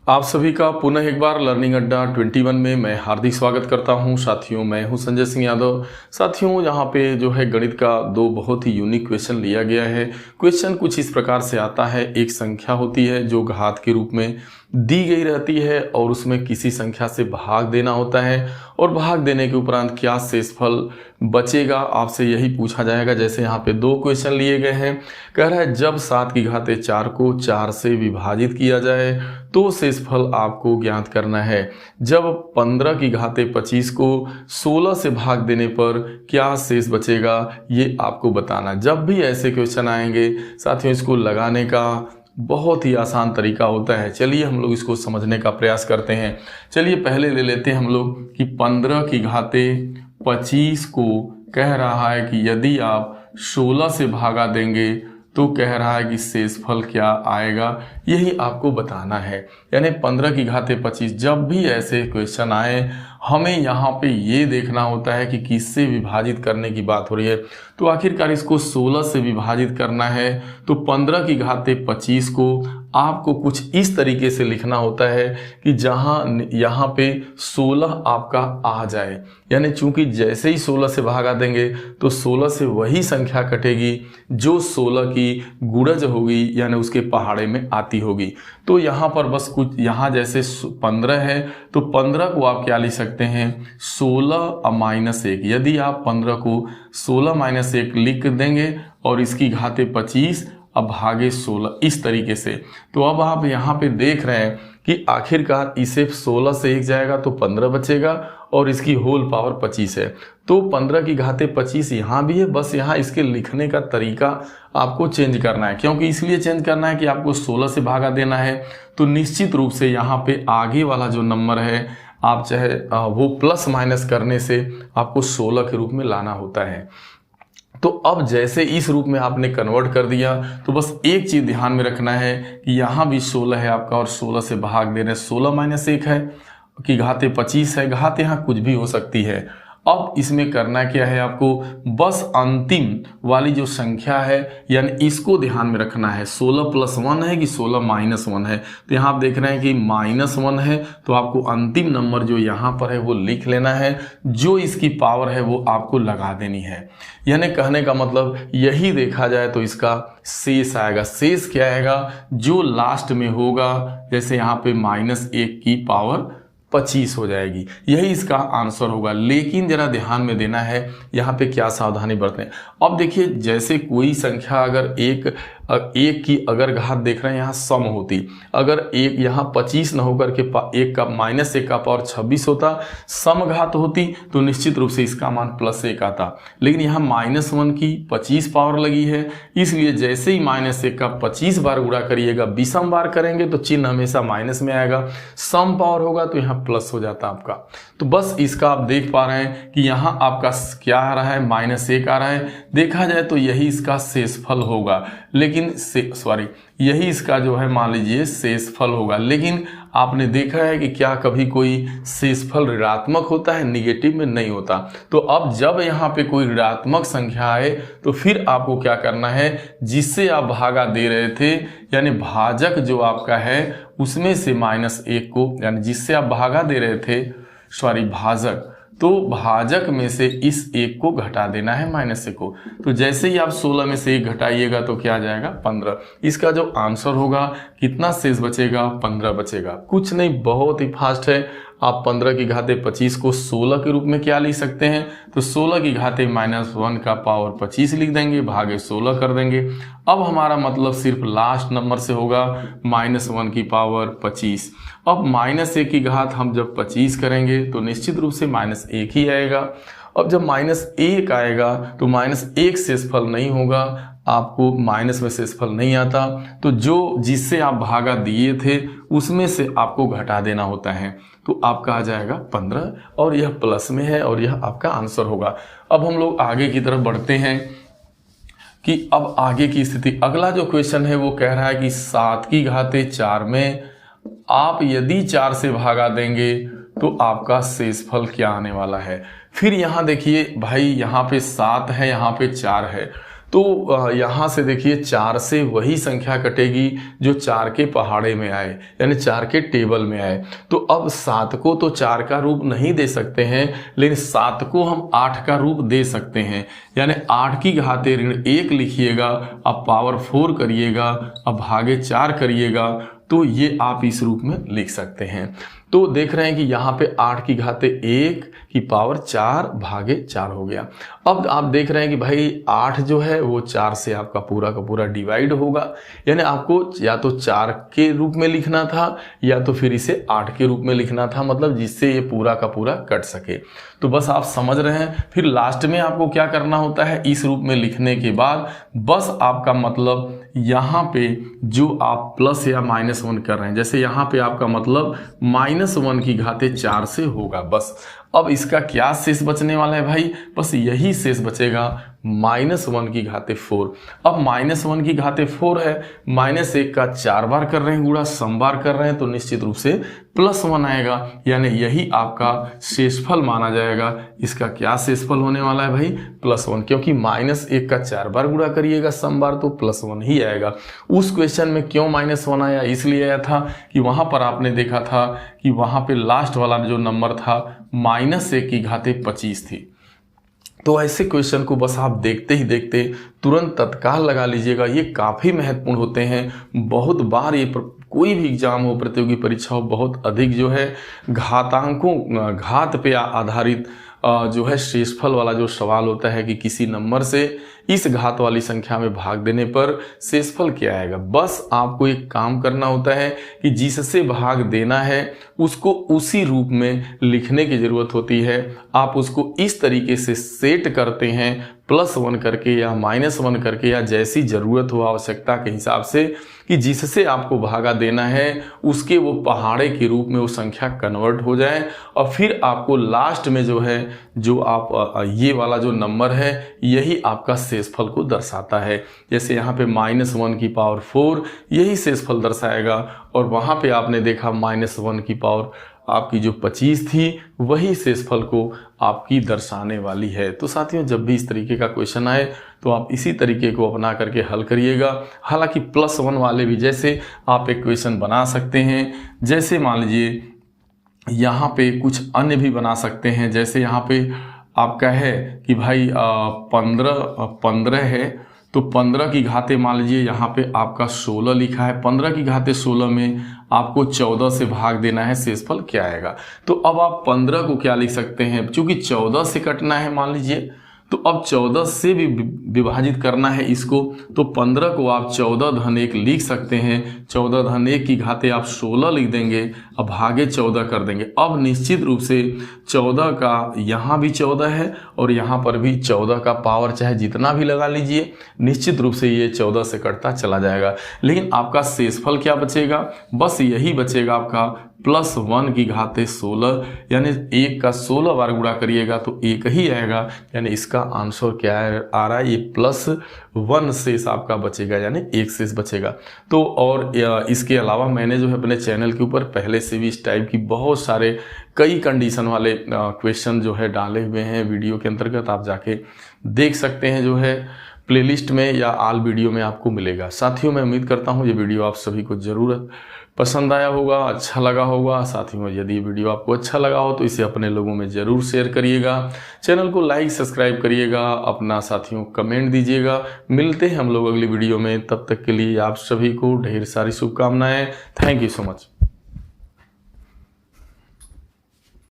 आप सभी का पुनः एक बार लर्निंग अड्डा 21 में मैं हार्दिक स्वागत करता हूं। साथियों, मैं हूं संजय सिंह यादव। साथियों, यहाँ पे जो है गणित का दो बहुत ही यूनिक क्वेश्चन लिया गया है। क्वेश्चन कुछ इस प्रकार से आता है। एक संख्या होती है जो घात के रूप में दी गई रहती है और उसमें किसी संख्या से भाग देना होता है और भाग देने के उपरांत क्या शेषफल बचेगा, आपसे यही पूछा जाएगा। जैसे यहाँ पे दो क्वेश्चन लिए गए हैं। कह रहा है जब 7 की घाते 4 को 4 से विभाजित किया जाए तो शेषफल आपको ज्ञात करना है। जब 15 की घाते 25 को 16 से भाग देने पर क्या शेष बचेगा, ये आपको बताना। जब भी ऐसे क्वेश्चन आएंगे साथियों, इसको लगाने का बहुत ही आसान तरीका होता है। चलिए हम लोग इसको समझने का प्रयास करते हैं। चलिए पहले ले लेते हैं हम लोग कि 15 की घाते 25 को कह रहा है कि यदि आप 16 से भागा देंगे तो कह रहा है कि शेषफल क्या आएगा, यही आपको बताना है। यानी 15 की घाते 25, जब भी ऐसे क्वेश्चन आए हमें यहाँ पे ये देखना होता है कि किससे विभाजित करने की बात हो रही है। तो आखिरकार इसको 16 से विभाजित करना है तो 15 की घाते 25 को आपको कुछ इस तरीके से लिखना होता है कि जहाँ यहाँ पे 16 आपका आ जाए। यानी चूंकि जैसे ही 16 से भागा देंगे तो 16 से वही संख्या कटेगी जो 16 की गुणज होगी, यानी उसके पहाड़े में आती होगी। तो यहाँ पर बस कुछ, यहाँ जैसे 15 है तो 15 को आप क्या लिख सकते हैं, 16 माइनस 1। यदि आप 15 को 16 माइनस 1 लिख देंगे और इसकी घाते 25 अब भागे 16, इस तरीके से। तो अब आप यहाँ पे देख रहे हैं कि आखिरकार इसे 16 से 1 जाएगा तो 15 बचेगा और इसकी होल पावर 25 है। तो 15 की घाते 25 यहाँ भी है, बस यहाँ इसके लिखने का तरीका आपको चेंज करना है। क्योंकि इसलिए चेंज करना है कि आपको 16 से भागा देना है तो निश्चित रूप से यहाँ पे आगे वाला जो नंबर है आप चाहे वो प्लस माइनस करने से आपको 16 के रूप में लाना होता है। तो अब जैसे इस रूप में आपने कन्वर्ट कर दिया तो बस एक चीज ध्यान में रखना है कि यहाँ भी 16 है आपका और 16 से भाग दे रहे हैं, 16 माइनस 1 है कि घाते 25 है। घात यहाँ कुछ भी हो सकती है। अब इसमें करना क्या है आपको, बस अंतिम वाली जो संख्या है यानी इसको ध्यान में रखना है। 16 प्लस 1 है कि 16 माइनस 1 है। तो यहाँ आप देख रहे हैं कि -1 है तो आपको अंतिम नंबर जो यहाँ पर है वो लिख लेना है, जो इसकी पावर है वो आपको लगा देनी है। यानी कहने का मतलब यही देखा जाए तो इसका शेष आएगा। शेष क्या आएगा, जो लास्ट में होगा। जैसे यहाँ पे -1 की पावर 25 हो जाएगी, यही इसका आंसर होगा। लेकिन जरा ध्यान में देना है यहाँ पे क्या सावधानी बरतें। अब देखिए जैसे कोई संख्या अगर एक की अगर घात देख रहे हैं यहाँ सम होती, अगर एक यहाँ 25 न होकर के एक का -1 का पावर 26 होता, सम घात होती तो निश्चित रूप से इसका मान +1 आता। लेकिन यहाँ -1 की 25 पावर लगी है, इसलिए जैसे ही -1 का 25 बार गुणा करिएगा, विषम बार करेंगे तो चिन्ह हमेशा माइनस में आएगा। सम पावर होगा तो यहाँ प्लस हो जाता आपका। तो बस इसका आप देख पा रहे हैं कि यहाँ आपका क्या आ रहा है, -1 आ रहा है। देखा जाए तो यही इसका शेषफल होगा, लेकिन यही इसका जो है मान लीजिए शेषफल होगा। लेकिन आपने देखा है कि क्या कभी कोई शेषफल ऋणात्मक होता है, निगेटिव में नहीं होता। तो अब जब यहाँ पे कोई ऋणात्मक संख्या आए तो फिर आपको क्या करना है, जिससे आप भागा दे रहे थे यानी भाजक जो आपका है उसमें से -1 को, यानी जिससे आप भागा दे रहे थे, भाजक, तो भाजक में से इस 1 को घटा देना है, -1 को। तो जैसे ही आप 16 में से 1 घटाइएगा तो क्या आ जाएगा, 15। इसका जो आंसर होगा, कितना शेष बचेगा, 15 बचेगा। कुछ नहीं, बहुत ही फास्ट है। आप 15 की घाते 25 को 16 के रूप में क्या लिख सकते हैं, तो 16 की घाते -1 का पावर 25 लिख देंगे, भागे 16 कर देंगे। अब हमारा मतलब सिर्फ लास्ट नंबर से होगा, -1 की पावर 25। अब -1 की घात हम जब 25 करेंगे तो निश्चित रूप से -1 ही आएगा। अब जब -1 आएगा तो -1 शेषफल नहीं होगा, आपको माइनस में शेषफल नहीं आता, तो जो जिससे आप भागा दिए थे उसमें से आपको घटा देना होता है। तो आपका आ जाएगा 15 और यह प्लस में है और यह आपका आंसर होगा। अब हम लोग आगे की तरफ बढ़ते हैं कि अब आगे की स्थिति, अगला जो क्वेश्चन है वो कह रहा है कि 7 की घाते 4 में आप यदि 4 से भागा देंगे तो आपका शेषफल क्या आने वाला है। फिर यहाँ देखिए भाई, यहाँ पे 7 है, यहाँ पे 4 है, तो यहाँ से देखिए 4 से वही संख्या कटेगी जो 4 के पहाड़े में आए, यानी 4 के टेबल में आए। तो अब 7 को तो 4 का रूप नहीं दे सकते हैं, लेकिन 7 को हम 8 का रूप दे सकते हैं, यानी 8 की घाते ऋण 1 लिखिएगा, अब पावर 4 करिएगा, अब भागे 4 करिएगा, तो ये आप इस रूप में लिख सकते हैं। तो देख रहे हैं कि यहाँ पे 8 की घाते 1 की पावर 4 भागे 4 हो गया। अब आप देख रहे हैं कि भाई 8 जो है वो 4 से आपका पूरा का पूरा डिवाइड होगा, यानी आपको या तो 4 के रूप में लिखना था या तो फिर इसे 8 के रूप में लिखना था, मतलब जिससे ये पूरा का पूरा कट सके। तो बस आप समझ रहे हैं। फिर लास्ट में आपको क्या करना होता है, इस रूप में लिखने के बाद बस आपका मतलब यहाँ पे जो आप प्लस या -1 कर रहे हैं, जैसे यहाँ पे आपका मतलब -1 की घाते 4 से होगा बस। अब इसका क्या शेष बचने वाला है भाई, बस यही शेष बचेगा -1 की घाते 4। अब -1 की घाते 4 है, -1 का 4 बार कर रहे हैं गुणा, सम बार कर रहे हैं, तो निश्चित रूप से +1 आएगा, यानी यही आपका शेषफल माना जाएगा। इसका क्या शेषफल होने वाला है भाई, +1, क्योंकि -1 का 4 बार गुणा करिएगा सम बार तो +1 ही आएगा। उस क्वेश्चन में क्यों -1 आया, इसलिए आया था कि वहां पर आपने देखा था कि वहां पे लास्ट वाला जो नंबर था -1 की घाते 25 थी। तो ऐसे क्वेश्चन को बस आप देखते ही देखते तुरंत तत्काल लगा लीजिएगा, ये काफ़ी महत्वपूर्ण होते हैं। बहुत बार ये कोई भी एग्जाम हो, प्रतियोगी परीक्षा हो, बहुत अधिक जो है घात पे आधारित जो है शेषफल वाला जो सवाल होता है कि किसी नंबर से इस घात वाली संख्या में भाग देने पर शेषफल क्या आएगा। बस आपको एक काम करना होता है कि जिससे भाग देना है उसको उसी रूप में लिखने की जरूरत होती है। आप उसको इस तरीके से सेट करते हैं +1 करके या -1 करके, या जैसी ज़रूरत हो आवश्यकता के हिसाब से, कि जिससे आपको भागा देना है उसके वो पहाड़े के रूप में वो संख्या कन्वर्ट हो जाए, और फिर आपको लास्ट में जो है जो आप ये वाला जो नंबर है यही आपका शेषफल को दर्शाता है। जैसे यहाँ पे -1 की पावर 4 यही शेषफल दर्शाएगा, और वहाँ पे आपने देखा -1 की पावर आपकी जो 25 थी वही शेषफल को आपकी दर्शाने वाली है। तो साथियों, जब भी इस तरीके का क्वेश्चन आए तो आप इसी तरीके को अपना करके हल करिएगा। हालांकि +1 वाले भी जैसे आप एक क्वेश्चन बना सकते हैं, जैसे मान लीजिए यहाँ पे कुछ अन्य भी बना सकते हैं। जैसे यहाँ पे आपका है कि भाई 15 है, तो 15 की घाते मान लीजिए यहाँ पे आपका 16 लिखा है, 15 की घाते 16 में आपको 14 से भाग देना है, शेषफल क्या आएगा। तो अब आप 15 को क्या लिख सकते हैं, चूंकि 14 से कटना है मान लीजिए, तो अब 14 से भी विभाजित करना है इसको, तो 15 को आप 14-1 लिख सकते हैं। 14-1 की घाते आप 16 लिख देंगे, अब भागे 14 कर देंगे। अब निश्चित रूप से 14 का यहाँ भी 14 है और यहाँ पर भी 14 का पावर चाहे जितना भी लगा लीजिए, निश्चित रूप से ये 14 से कटता चला जाएगा। लेकिन आपका शेषफल क्या बचेगा, बस यही बचेगा आपका +1 की घाते 16, यानी 1 का 16 बार गुणा करिएगा तो 1 ही आएगा, यानी इसका आंसर क्या आ रहा है, ये +1 शेष आपका बचेगा, यानी 1 शेष बचेगा। तो और इसके अलावा मैंने जो है अपने चैनल के ऊपर पहले से भी इस टाइप की बहुत सारे कई कंडीशन वाले क्वेश्चन जो है डाले हुए हैं वीडियो के अंतर्गत, आप जाके देख सकते हैं, जो है प्लेलिस्ट में या ऑल वीडियो में आपको मिलेगा। साथियों, मैं उम्मीद करता हूँ ये वीडियो आप सभी को ज़रूर पसंद आया होगा, अच्छा लगा होगा। साथियों, यदि वीडियो आपको अच्छा लगा हो तो इसे अपने लोगों में ज़रूर शेयर करिएगा, चैनल को लाइक सब्सक्राइब करिएगा, अपना साथियों कमेंट दीजिएगा। मिलते हैं हम लोग अगली वीडियो में, तब तक के लिए आप सभी को ढेर सारी शुभकामनाएं। Thank you so much.